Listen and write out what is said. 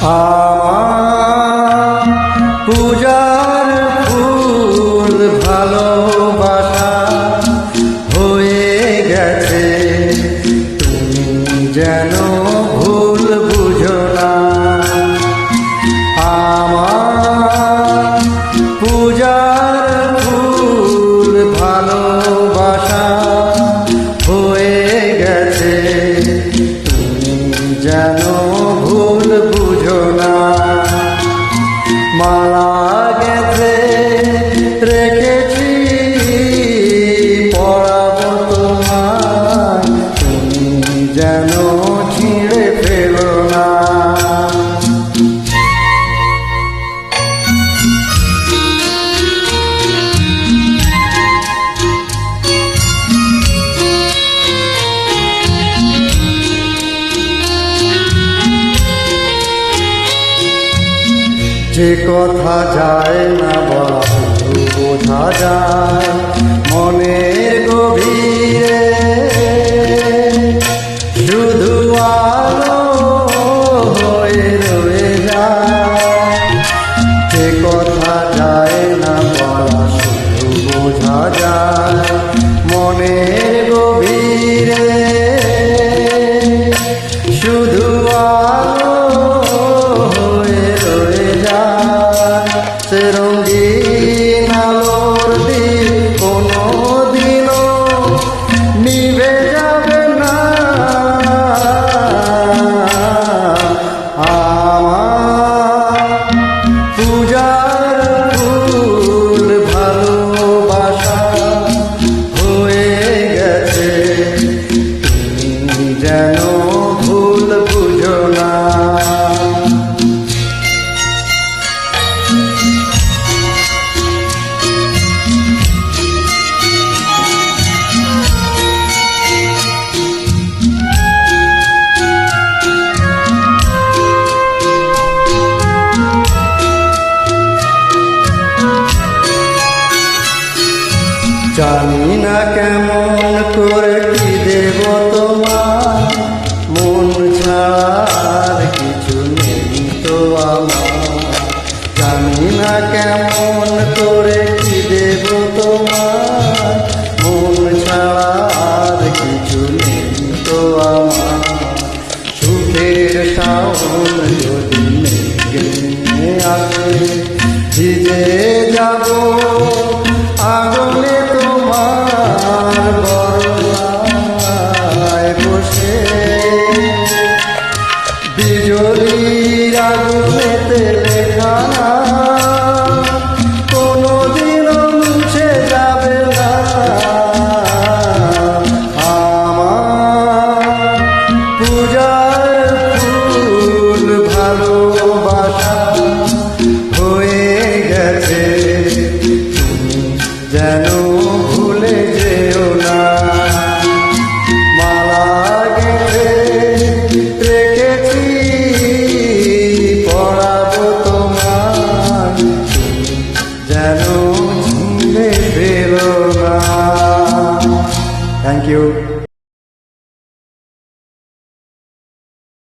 আমার পূজার ফুল ভালোবাসা হয়ে গেছে, তুমি যেন ভুল বুঝো না। আমার পূজার ফুল ভালোবাসা হয়ে গেছে, তুমি যেন ভুল বুঝো না। মালা গেছে রেখেছি পড়াবো তোমায়, তুমি যেন ছিঁড়ে ফেলো না। যে কথা যায় না বলা শুধু বোঝা যায় মনের গভীরে, শুধু আলো হয়ে রয়ে যায়। যে কথা যায় না বলা শুধু বোঝা যায় মনের গভীরে, শুধু আলো সে রঙিন আলোর দিন কোনো দিনও নিভে যাবে না। আমার পূজার ফুল ভালোবাসা হয়ে গেছে, তুমি যেন ভুল বুঝো না। জানি না কেমন করে কি দেব তোমার, মন ছাড়ার কিছু নেই তো আমার। জানি না কেমন করে কি দেব তোমার, মন ছাড়ার কিছু নেই তো আমার। সুখের শাওন যদি নেমে আসে ভিজে যাব আগুনে তোমার বরলায় বসে। বিজলির আগুনেতে লেখা কোনোদিনও মুছে যাবে না। আমার